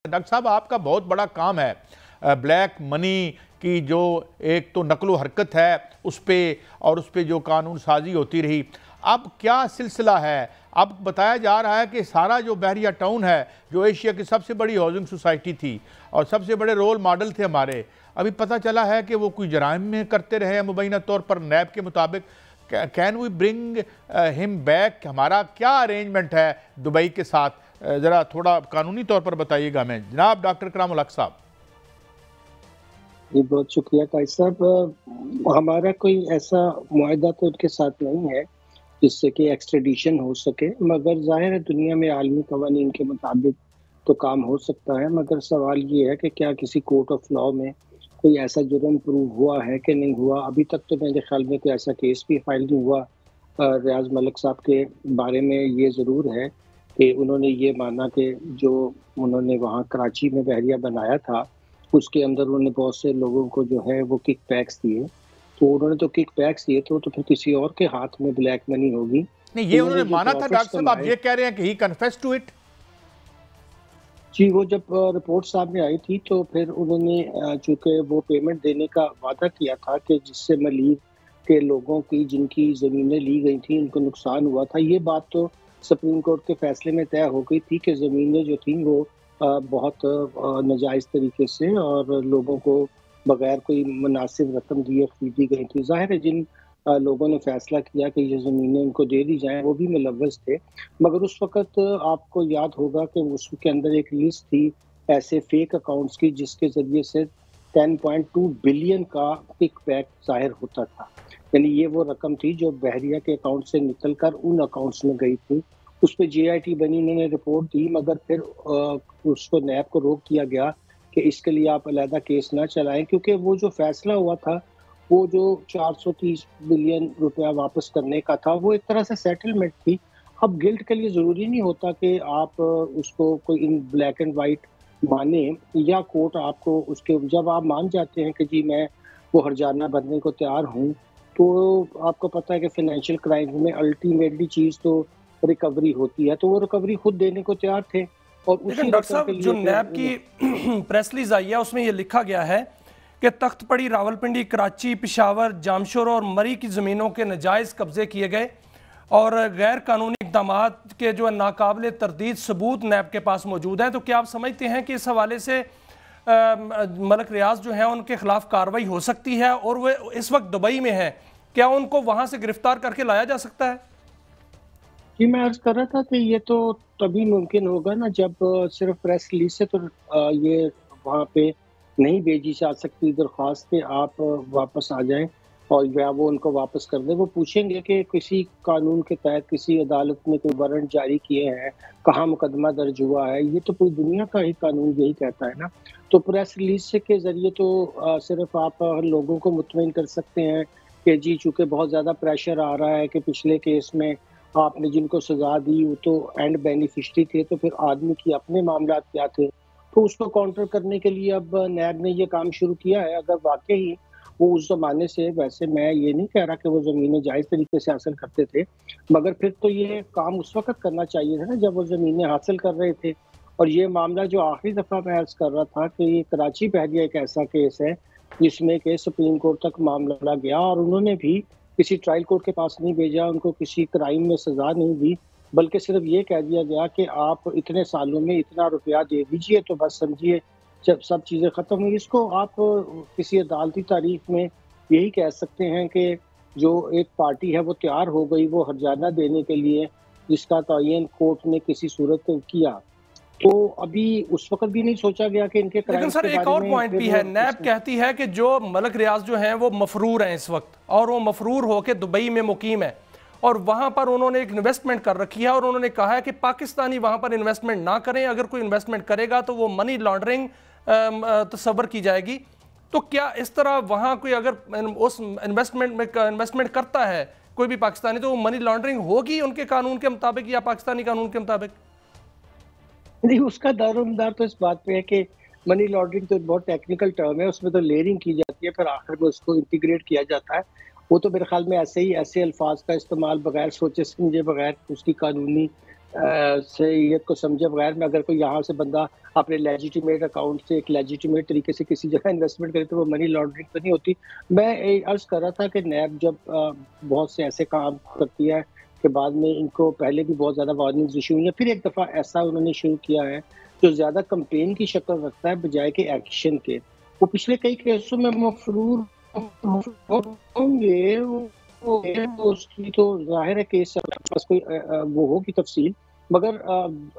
Doctor साहब, आपका बहुत बड़ा काम है ब्लैक मनी की जो एक तो नकलो हरकत है उस पर, और उस पर जो कानून साजी होती रही। अब क्या सिलसिला है? अब बताया जा रहा है कि सारा जो बहरिया टाउन है, जो एशिया की सबसे बड़ी हाउसिंग सोसाइटी थी और सबसे बड़े रोल मॉडल थे हमारे, अभी पता चला है कि वो कोई जराइम में करते रहे हैं मुबैना तौर पर नैब के मुताबिक। Can we bring him back? हमारा क्या अरेंजमेंट है दुबई के साथ? ज़रा थोड़ा कानूनी तौर पर बताइएगा हमें जनाब डॉक्टर करामुल हक साहब। जी, बहुत शुक्रिया कायद साहब। हमारा कोई ऐसा मुआहदा तो उनके साथ नहीं है जिससे कि एक्सट्रेडिशन हो सके, मगर ज़ाहिर है दुनिया में आलमी कवानीन के मुताबिक तो काम हो सकता है। मगर सवाल ये है कि क्या किसी कोर्ट ऑफ लॉ में कोई ऐसा जुर्म प्रूव हुआ है कि नहीं हुआ। अभी तक तो मेरे ख्याल में कोई ऐसा केस भी फाइल नहीं हुआ। रियाज मलिक साहब के बारे में ये ज़रूर है कि उन्होंने ये माना कि जो उन्होंने वहाँ कराची में बहरिया बनाया था, उसके अंदर उन्होंने बहुत से लोगों को जो है वो किक बैक्स दिए। तो उन्होंने तो किक बैक्स दिए तो फिर किसी और के हाथ में ब्लैक मनी होगी। नहीं, ये उन्होंने माना था डॉक्टर साहब, आप ये कह रहे हैं कि ही कन्फेस टू इट? जी, वो जब रिपोर्ट सामने आई थी तो फिर उन्होंने चूँकि वो पेमेंट देने का वादा किया था कि जिससे मलीक के लोगों की जिनकी ज़मीनें ली गई थी उनको नुकसान हुआ था। ये बात तो सुप्रीम कोर्ट के फैसले में तय हो गई थी कि ज़मीनें जो थीं वो बहुत नाजायज़ तरीके से और लोगों को बगैर कोई मुनासिब रकम दिए खरीदी गई थी। ज़ाहिर है जिन लोगों ने फैसला किया कि ये ज़मीनें उनको दे दी जाएँ वो भी मुलव्वस थे। मगर उस वक़्त आपको याद होगा कि उसके अंदर एक लिस्ट थी ऐसे फेक अकाउंट्स की जिसके ज़रिए से 10.2 बिलियन का किकबैक ज़ाहिर होता था। यानी ये वो रकम थी जो बहरिया के अकाउंट से निकल कर उन अकाउंट्स में गई थी। उस पे जेआईटी बनी, उन्होंने रिपोर्ट दी, मगर फिर उसको नैब को रोक दिया गया कि इसके लिए आप अलहदा केस ना चलाएँ, क्योंकि वो जो फैसला हुआ था वो जो 430 बिलियन रुपया वापस करने का था, वो एक तरह से सेटलमेंट थी। अब गिल्ट के लिए ज़रूरी नहीं होता कि आप उसको कोई इन ब्लैक एंड व्हाइट माने, या कोर्ट आपको उसके जब आप मान जाते हैं कि जी मैं वो हर्जाना भरने को तैयार हूँ, तो आपको पता है कि फाइनेंशियल क्राइम में अल्टीमेटली चीज़ तो रिकवरी होती है, तो वो रिकवरी खुद देने को तैयार थे। और लेकिन डॉक्टर साहब, जो नैब की प्रेस रिलीज आई है उसमें यह लिखा गया है कि तख्त पड़ी, रावलपिंडी, कराची, पिशावर, जामशोर और मरी की ज़मीनों के नाजायज़ कब्जे किए गए और गैर कानूनी इक़दाम के जो नाकाबिले तरदीद सबूत नैब के पास मौजूद हैं। तो क्या आप समझते हैं कि इस हवाले से मलिक रियाज जो हैं उनके खिलाफ कार्रवाई हो सकती है, और वे इस वक्त दुबई में हैं, क्या उनको वहाँ से गिरफ्तार करके लाया जा सकता है? जी, मैं अर्ज़ कर रहा था कि ये तो तभी मुमकिन होगा ना जब सिर्फ़ प्रेस रिलीज़ से तो ये वहाँ पे नहीं भेजी जा सकती दरख्वास्त कि आप वापस आ जाएँ और या वो उनको वापस कर दें। वो पूछेंगे कि किसी कानून के तहत किसी अदालत ने कोई वारंट जारी किए हैं, कहाँ मुकदमा दर्ज हुआ है, ये तो पूरी दुनिया का ही कानून यही कहता है ना। तो प्रेस रिलीज़ से के ज़रिए तो सिर्फ़ आप लोगों को मुतमईन कर सकते हैं कि जी चूँकि बहुत ज़्यादा प्रेशर आ रहा है कि पिछले केस में आपने जिनको सज़ा दी वो तो एंड बेनिफिशियरी थे, तो फिर आदमी की अपने मामलात क्या थे? तो उसको काउंटर करने के लिए अब नैब ने ये काम शुरू किया है। अगर वाक़ई वो उस ज़माने से, वैसे मैं ये नहीं कह रहा कि वो ज़मीनें जायज़ तरीके से हासिल करते थे, मगर फिर तो ये काम उस वक़्त करना चाहिए था ना जब वो ज़मीनें हासिल कर रहे थे। और ये मामला जो आखिरी दफ़ा मैं अर्ज़ कर रहा था कि ये कराची बहरिया एक ऐसा केस है जिसमें कि सुप्रीम कोर्ट तक मामला गया और उन्होंने भी किसी ट्रायल कोर्ट के पास नहीं भेजा, उनको किसी क्राइम में सज़ा नहीं दी, बल्कि सिर्फ़ ये कह दिया गया कि आप इतने सालों में इतना रुपया दे दीजिए, तो बस समझिए जब सब चीज़ें ख़त्म हुई। इसको आप किसी अदालती तारीख़ में यही कह सकते हैं कि जो एक पार्टी है वो तैयार हो गई वो हर्जाना देने के लिए, जिसका तयन कोर्ट ने किसी सूरत में किया। तो अभी उस वक़्त भी नहीं सोचा गया कि इनके लेकिन सर एक और पॉइंट भी है, नैब कहती है कि जो मलिक रियाज जो हैं वो मफरूर हैं इस वक्त, और वो मफरूर होकर दुबई में मुकीम है और वहाँ पर उन्होंने एक इन्वेस्टमेंट कर रखी है, और उन्होंने कहा है कि पाकिस्तानी वहाँ पर इन्वेस्टमेंट ना करें, अगर कोई इन्वेस्टमेंट करेगा तो वो मनी लॉन्ड्रिंग तस्वर की जाएगी। तो क्या इस तरह वहाँ कोई अगर उस इन्वेस्टमेंट में इन्वेस्टमेंट करता है कोई भी पाकिस्तानी, तो वो मनी लॉन्ड्रिंग होगी उनके कानून के मुताबिक या पाकिस्तानी कानून के मुताबिक? नहीं, उसका दारोमदार तो इस बात पे है कि मनी लॉन्ड्रिंग तो बहुत टेक्निकल टर्म है, उसमें तो लेयरिंग की जाती है, फिर आखिर में उसको इंटीग्रेट किया जाता है। वो तो मेरे ख्याल में ऐसे ही ऐसे अल्फाज का इस्तेमाल बगैर सोचे समझे, बगैर उसकी कानूनी सहीयत को समझे बगैर में अगर कोई यहाँ से बंदा अपने लेजिटिमेट अकाउंट से एक लेजिटिमेट तरीके से किसी जगह इन्वेस्टमेंट करे तो वो मनी लॉन्ड्रिंग तो नहीं होती। मैं अर्ज कर रहा था कि नैब जब बहुत से ऐसे काम करती है कि बाद में इनको पहले भी बहुत ज़्यादा वार्निंग्स इशू हुई हैं, फिर एक दफ़ा ऐसा उन्होंने शुरू किया है जो ज़्यादा कंपेन की शक्ल रखता है बजाय के एक्शन के। वो पिछले कई केसों में मफरूर होंगे, वो उसकी तो ज़ाहिर है केस पास कोई वो होगी तफसील, मगर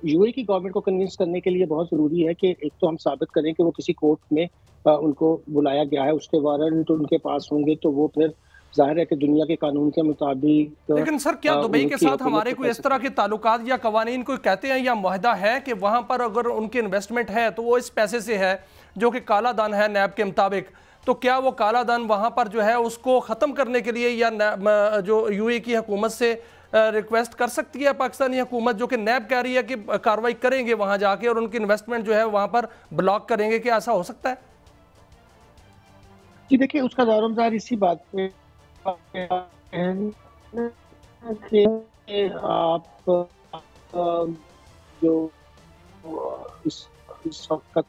यूएई की गवर्नमेंट को कन्विंस करने के लिए बहुत ज़रूरी है कि एक तो हम साबित करें कि वो किसी कोर्ट में उनको बुलाया गया है, उसके वारंट उनके पास होंगे, तो वो फिर ज़ाहिर है कि दुनिया के कानून के मुताबिक। लेकिन सर क्या दुबई के साथ हमारे कोई इस तरह के ताल्लुकात या कवानीन कोई कहते हैं या मुआहदा है कि वहाँ पर अगर उनकी इन्वेस्टमेंट है तो वो इस पैसे से है जो कि काला धन है नैब के मुताबिक, तो क्या वो काला धन वहाँ पर जो है उसको ख़त्म करने के लिए या जो यूएई की हुकूमत से रिक्वेस्ट कर सकती है पाकिस्तानी हुकूमत, जो कि नैब कह रही है कि कार्रवाई करेंगे वहाँ जाके और उनकी इन्वेस्टमेंट जो है वहाँ पर ब्लॉक करेंगे, क्या ऐसा हो सकता है? जी देखिए, उसका दारोमदार इसी बात पे कि आप जो इस वक्त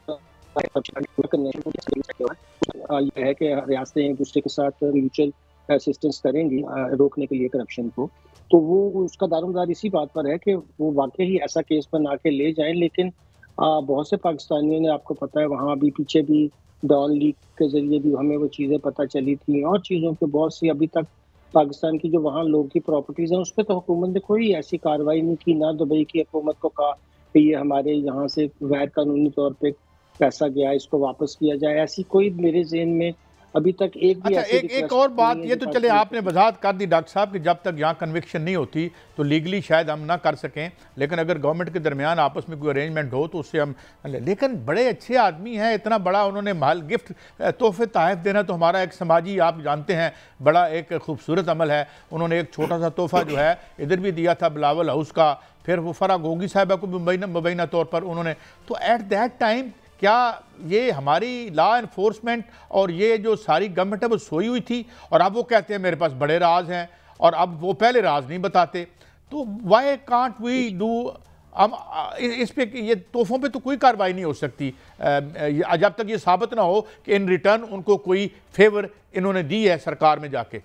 ये है कि रियासतें एक दूसरे के साथ म्यूचुअल असिस्टेंस करेंगी रोकने के लिए करप्शन को, तो वो उसका दारोमदार इसी बात पर है कि वो वाकई ही ऐसा केस बना के ले जाएं। लेकिन बहुत से पाकिस्तानियों ने, आपको पता है, वहाँ भी पीछे भी डॉन लीग के जरिए भी हमें वो चीज़ें पता चली थी और चीज़ों के बहुत सी अभी तक पाकिस्तान की जो वहाँ लोगों की प्रॉपर्टीज़ हैं उस पर तो हुकूमत ने कोई ऐसी कार्रवाई नहीं की, ना दुबई की हुकूमत को कहा कि ये हमारे यहाँ से गैर कानूनी तौर पे पैसा गया, इसको वापस किया जाए। ऐसी कोई मेरे ज़हन में अभी तक एक भी अच्छा, एक और बात ये तो चले आपने वजाहत कर दी डॉक्टर साहब कि जब तक यहाँ कन्विक्शन नहीं होती तो लीगली शायद हम ना कर सकें, लेकिन अगर गवर्नमेंट के दरमियान आपस में कोई अरेंजमेंट हो तो उससे हम, लेकिन बड़े अच्छे आदमी हैं, इतना बड़ा उन्होंने माल गिफ्ट तोहफे तहफ़ देना तो हमारा एक समाजी, आप जानते हैं, बड़ा एक खूबसूरत अमल है। उन्होंने एक छोटा सा तोहफा जो है इधर भी दिया था बिलावल हाउस का, फिर वो फरा गोगी साहिबा को मुबैना तौर पर उन्होंने, तो एट दैट टाइम क्या ये हमारी लॉ एनफोर्समेंट और ये जो सारी गवर्नमेंट है वो सोई हुई थी? और अब वो कहते हैं मेरे पास बड़े राज हैं और अब वो पहले राज नहीं बताते, तो वाई कांट वी डू? हम इस पे ये तोहफों पे तो कोई कार्रवाई नहीं हो सकती जब तक ये साबित ना हो कि इन रिटर्न उनको कोई फेवर इन्होंने दी है सरकार में जाके।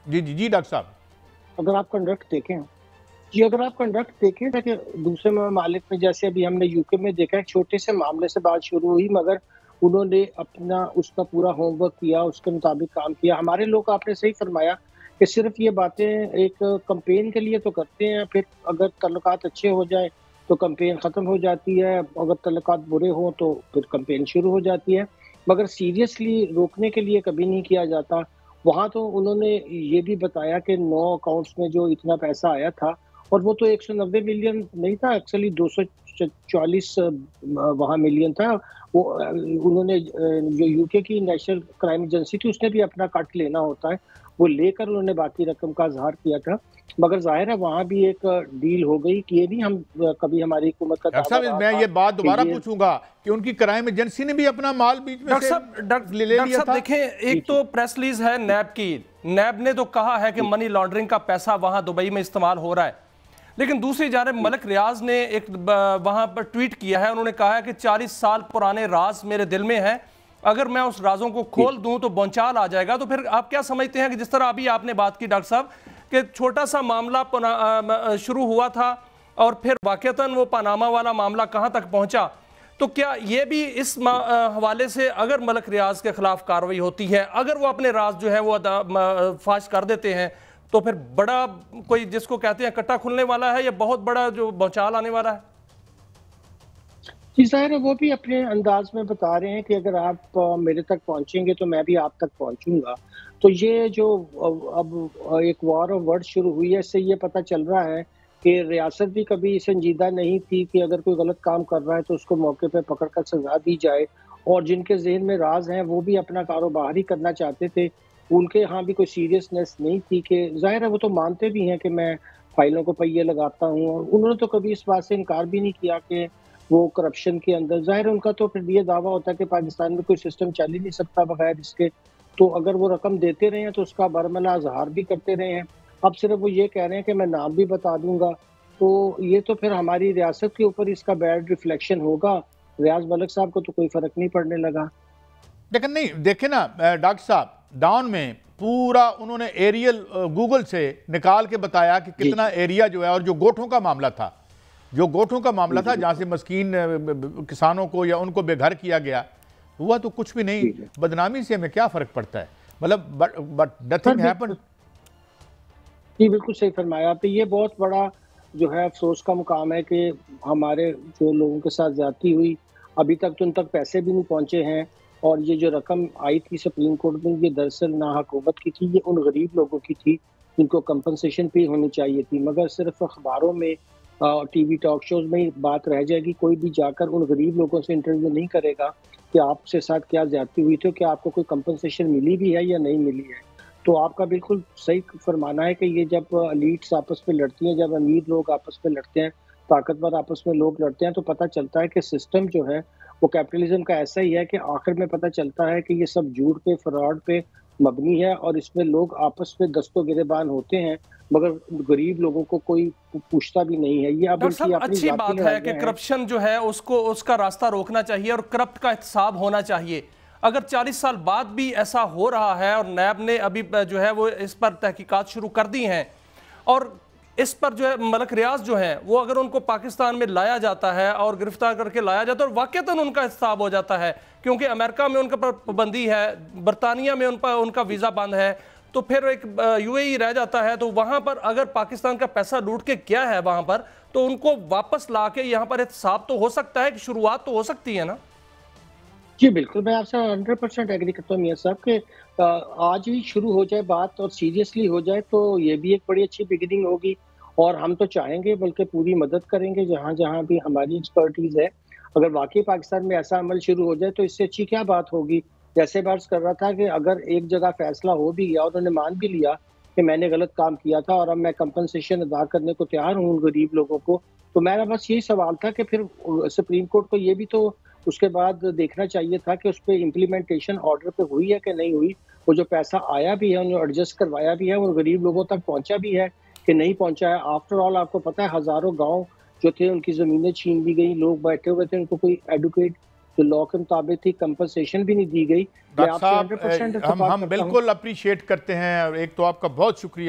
जी जी जी डॉक्टर साहब, अगर आप कंडक्ट देखें कि दूसरे ममालिक में, जैसे अभी हमने यूके में देखा, एक छोटे से मामले से बात शुरू हुई मगर उन्होंने अपना उसका पूरा होमवर्क किया, उसके मुताबिक काम किया। हमारे लोग, आपने सही फरमाया कि सिर्फ ये बातें एक कैंपेन के लिए तो करते हैं, फिर अगर तल्लुकात अच्छे हो जाए तो कैंपेन ख़त्म हो जाती है, अगर तल्लुकात बुरे हों तो फिर कैंपेन शुरू हो जाती है, मगर सीरियसली रोकने के लिए कभी नहीं किया जाता। वहाँ तो उन्होंने ये भी बताया कि 9 अकाउंट्स में जो इतना पैसा आया था, और वो तो 190 मिलियन नहीं था, एक्चुअली 240 वहाँ मिलियन था। वो उन्होंने जो यूके की नेशनल क्राइम एजेंसी थी उसने भी अपना कट लेना होता है, वो लेकर उन्होंने बाकी रकम का इजहार किया था। मगर जाहिर है वहाँ भी एक डील हो गई कि ये नहीं हम कभी हमारी हुकूमत का डॉक्टर साहब मैं ये बात दोबारा पूछूंगा कि उनकी क्राइम एजेंसी ने भी अपना माल बीच में ले लिया था। देखें, एक तो प्रेस रिलीज है नैब की, नैब ने तो कहा है कि मनी लॉन्ड्रिंग का पैसा वहां दुबई में इस्तेमाल हो रहा है, लेकिन दूसरी जानब मलिक रियाज ने एक वहां पर ट्वीट किया है, उन्होंने कहा है कि 40 साल पुराने राज मेरे दिल में है, अगर मैं उस राजों को खोल दूं तो बौंचाल आ जाएगा। तो फिर आप क्या समझते हैं कि जिस तरह अभी आपने बात की डॉक्टर साहब कि छोटा सा मामला शुरू हुआ था और फिर वाकईतन वो पनामा वाला मामला कहां तक पहुंचा, तो क्या ये भी इस हवाले से अगर मलिक रियाज के खिलाफ कार्रवाई होती है, अगर वो अपने राज जो है वो फाश कर देते हैं, तो फिर बड़ा कोई जिसको कहते हैं कट्टा खुलने वाला है या बहुत बड़ा जो बौछाल आने वाला है? जी जाहिर है वो भी अपने अंदाज में बता रहे हैं कि अगर आप मेरे तक पहुंचेंगे तो मैं भी आप तक पहुंचूंगा। तो ये जो अब एक वॉर ऑफ वर्ड शुरू हुई है, इससे ये पता चल रहा है कि रियासत भी कभी संजीदा नहीं थी कि अगर कोई गलत काम कर रहा है तो उसको मौके पे पकड़ कर सजा दी जाए, और जिनके जहन में राज हैं वो भी अपना कारोबार ही करना चाहते थे, उनके यहाँ भी कोई सीरियसनेस नहीं थी। कि जाहिर है वो तो मानते भी हैं कि मैं फाइलों को पहिए लगाता हूँ, और उन्होंने तो कभी इस बात से इनकार भी नहीं किया कि वो करप्शन के अंदर, जाहिर है उनका तो फिर ये दावा होता है कि पाकिस्तान में कोई सिस्टम चल ही नहीं सकता बगैर इसके, तो अगर वो रकम देते रहे हैं तो उसका बरमला इजहार भी करते रहे हैं। अब सिर्फ वो ये कह रहे हैं कि मैं नाम भी बता दूंगा, तो ये तो फिर हमारी रियासत के ऊपर इसका बैड रिफ्लेक्शन होगा। रियाज मलिक साहब को तो कोई फर्क नहीं पड़ने लगा। लेकिन नहीं देखे ना डॉक्टर साहब, डाउन में पूरा उन्होंने एरियल गूगल से निकाल के बताया कि कितना एरिया जो है, और जो गोठों का मामला था, जो गोठों का मामला था जहाँ से मस्कीन किसानों को या उनको बेघर किया गया, हुआ तो कुछ भी नहीं। बदनामी से हमें क्या फ़र्क पड़ता है, मतलब बट नथिंग हैपन। जी बिल्कुल सही फरमाया आपने। ये बहुत बड़ा जो है अफसोस का मुकाम है कि हमारे जो लोगों के साथ ज्यादती हुई, अभी तक तो उन तक पैसे भी नहीं पहुंचे हैं। और ये जो रकम आई थी सुप्रीम कोर्ट में, ये दरअसल ना हुकूमत की थी, ये उन गरीब लोगों की थी जिनको कंपनसेशन पे होनी चाहिए थी। मगर सिर्फ अखबारों में टीवी टॉक शोज में ही बात रह जाएगी। कोई भी जाकर उन गरीब लोगों से इंटरव्यू नहीं करेगा कि आपसे साथ क्या ज्यादती हुई थी, क्या आपको कोई कंपनसेशन मिली भी है या नहीं मिली है। तो आपका बिल्कुल सही फरमाना है कि ये जब एलीट्स आपस में लड़ती हैं, जब अमीर लोग आपस में लड़ते हैं, ताकतवर आपस में लोग लड़ते हैं, तो पता चलता है कि सिस्टम जो है वो कैपिटलिज्म का ऐसा ही है कि आखिर में पता चलता है कि ये सब झूठ पे, फ्रॉड पे मबनी है और इसमें लोग आपस में दस्तों गिरेबान होते हैं, मगर गरीब लोगों को कोई पूछता भी नहीं है। ये अब डॉक्टर साहब, अच्छी बात है कि करप्शन जो है उसको उसका रास्ता रोकना चाहिए और करप्ट का एहतसाब होना चाहिए। अगर 40 साल बाद भी ऐसा हो रहा है और नैब ने अभी जो है वो इस पर तहकीकात शुरू कर दी हैं और इस पर जो है मलक रियाज जो है वो अगर उनको पाकिस्तान में लाया जाता है और गिरफ्तार करके लाया जाता है और वाकईतन उनका हिसाब हो जाता है, क्योंकि अमेरिका में उनका पर पाबंदी है, बरतानिया में उनका वीज़ा बंद है, तो फिर एक यूएई रह जाता है, तो वहाँ पर अगर पाकिस्तान का पैसा लूट के क्या है वहाँ पर, तो उनको वापस ला के यहाँ पर हिसाब तो हो सकता है कि शुरुआत तो हो सकती है ना। जी बिल्कुल, मैं आपसे 100% एग्री करता हूँ मियां साहब के आज ही शुरू हो जाए बात और सीरियसली हो जाए तो ये भी एक बड़ी अच्छी बिगिनिंग होगी। और हम तो चाहेंगे, बल्कि पूरी मदद करेंगे जहाँ जहाँ भी हमारी एक्सपर्टीज है। अगर वाकई पाकिस्तान में ऐसा अमल शुरू हो जाए तो इससे अच्छी क्या बात होगी। जैसे बात कर रहा था कि अगर एक जगह फैसला हो भी गया और उन्होंने मान भी लिया कि मैंने गलत काम किया था और अब मैं कंपनसेशन अदा करने को तैयार हूँ उन गरीब लोगों को, तो मेरा बस यही सवाल था कि फिर सुप्रीम कोर्ट को ये भी तो उसके बाद देखना चाहिए था कि उस पर इम्प्लीमेंटेशन ऑर्डर पे हुई है कि नहीं हुई। वो जो पैसा आया भी है, उन्हें एडजस्ट करवाया भी है, वो गरीब लोगों तक पहुंचा भी है कि नहीं पहुंचा है। आफ्टर ऑल आपको पता है हजारों गांव जो थे उनकी जमीनें छीन ली गई, लोग बैठे हुए थे, उनको कोई एडुकेट जो लॉ के मुताबिक थी कंपनसेशन भी नहीं दी गई। डॉक्टर साहब, हम बिल्कुल अप्रिशिएट करते हैं। एक तो आपका बहुत शुक्रिया।